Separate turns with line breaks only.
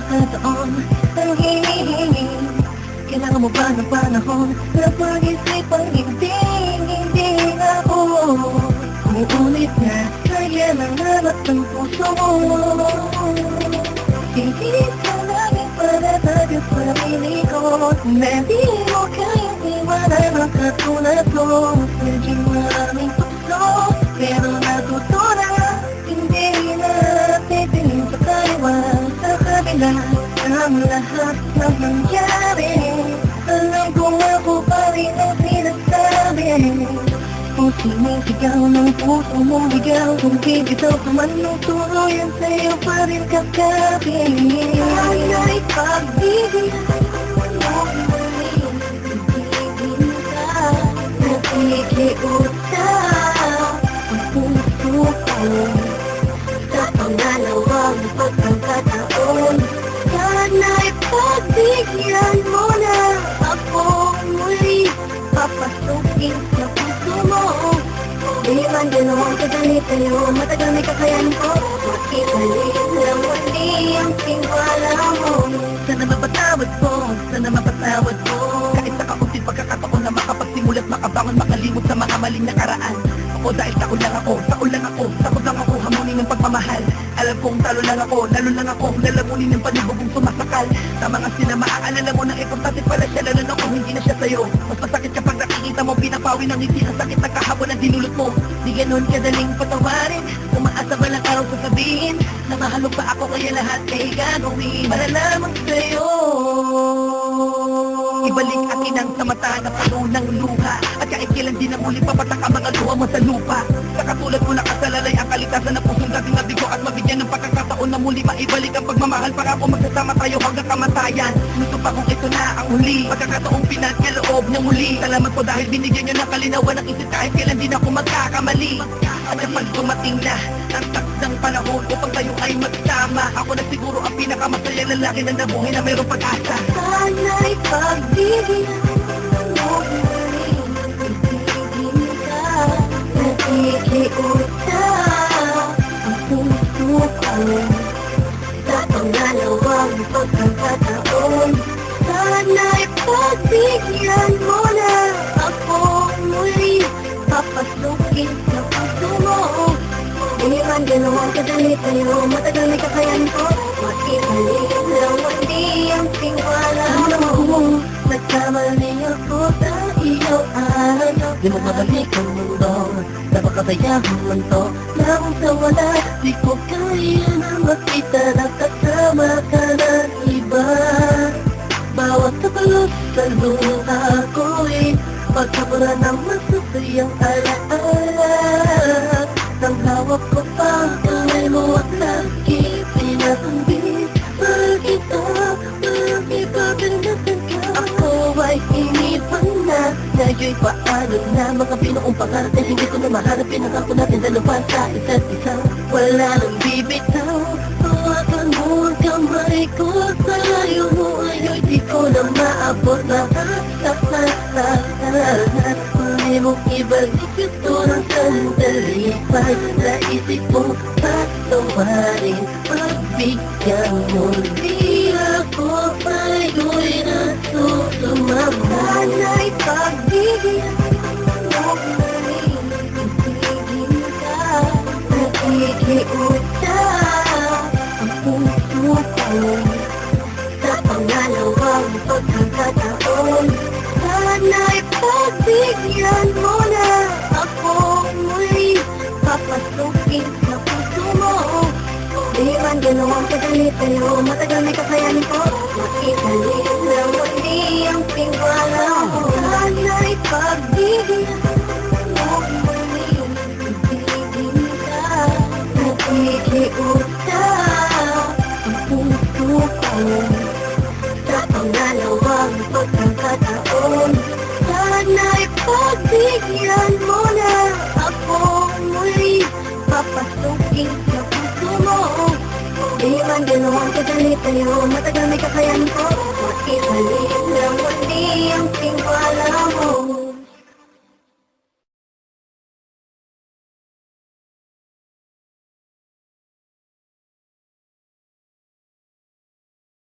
pagkakataon ang hinihingi. Kailangan mo ba ng panahon na pag-isip ang hindi ako umuulit na kaya lang nalat ng puso mo. Hindi ka namin para tayo sa sarili ko na di mo kayang iwanan ang katulad ko. Sadyang maraming puso pero natutunan hindi na titingin sa kaliwan sa kabila ang lahat ng nangyari. Alam kong ako pa rin ang sinasabi. Kung sinisigaw ng puso mong ligaw, kung bibitaw ka man ng tuluyan sa'yo pa rin kakabi. Sana'y pagbibigyan mo ibigin ka, nakikiusap ang puso ko sa pangalawang pagkakataon. Sana'y pagbigyan mo na ako muli, papasukin sa puso mo. Di man ganoon kadali sa'yo, matagal may kakayanin ko. Makibalik lang muli ang tiwala mo. Sana mapatawad ko, sana mapatawad ko. Kahit sa kaunting pagkakataon na makapagsimulat, makabangon, makalimot sa mga maling nakaraan. Ako dahil taon lang ako, takot lang ako hamunin ng pagmamahal. Alam kong talo lang ako, lalamunin ng panibugong sumasakal. Sa mga sinamaalala mo na importante pala siya, lalo na kung hindi na siya sa'yo. Mas masakit kapag nakikita mo pinapawi ng ngiti ang sakit na kahapon ang dinulot mo. Di ganon kadaling patawarin, umaasa ba lang araw sasabihin na mahal mo pa ako kaya lahat ay gagawin para lamang sa'yo. Ibalik akin ang sa mata na puno ng luha, at kahit kailan din na muli papatak ang mga luha mo sa lupa. Sa katulad mo nakasalalay ang kalitasan ng pusong dating nabigo, at mabigyan ng pagkakataon na muli maibalik ang pagmamahal para ako magsasama tayo hanggang kamatayan. Gusto pa kung ito na ang huli, pagkakataong pinagkaloob ng muli. Salamat po dahil binigyan nyo ng kalinawan ng isip kahit kailan din ako magkakamali. At kapag dumating na ang takdang panahon upang tayo ay magsama, ako na siguro ang pinakamasayang lalaki na nabuhay na mayroong pag-asa. Sana'y pagbibigyan mo ibigin ka, nakikiusap ang puso ko sa pangalawang pagkakataon. Sana'y pagbigyan mo na ako muli, papasukin sa puso mo. Di man ganoon kadali sa'yo, matagal may kakayanin ko. Makibalik lang muli ang tiwala mo. Nagkamali ako sa iyong araw. Di mo mabalik ang mundo, napakasayang mundo. Lang sa wala, di ko kaya na makita na kasama ka ng iba. Bawat kapalos sa luha ko'y pagkabura ng masasayang alaala. Nang hawak ko pa ang kamay mo at lagi pinasambit. Bakit bakit ka? Ako ay inipan na. Ngayon'y paano na mga binuong pangarap na hindi ko na mahanap. Pinangako natin dalawa sa isa't isa, wala nang bibitaw. Hawakan mo ang kamay ko, sa layo mo ayo'y di ko na maabot. Huli mong ibalik ito ng sandali. Naisip mo patawarin, pagbigyan mo. Di ako sa'yo'y nasusumama. Sana'y pagbigyan mo ibigin ka, nakikiusap ang puso ko sa pangalawang pagkakataon. Sana'y pagbigyan mo na ako muli, papasukin sa puso mo. Di man ganoon kadali sa'yo, matagal may kakayanin ko. Makibalik lang muli ang tiwala mo. Sana'y pagbigyan mo muli, ibigin ka, nakikiusap ang puso ko sa pangalawang pagkakataon. Sana'y pagbigyan mo na ako muli, papasukin sa puso mo. Di man ganoon kadali sa'yo, matagal may kakayanin ko. Makibalik lang muli ang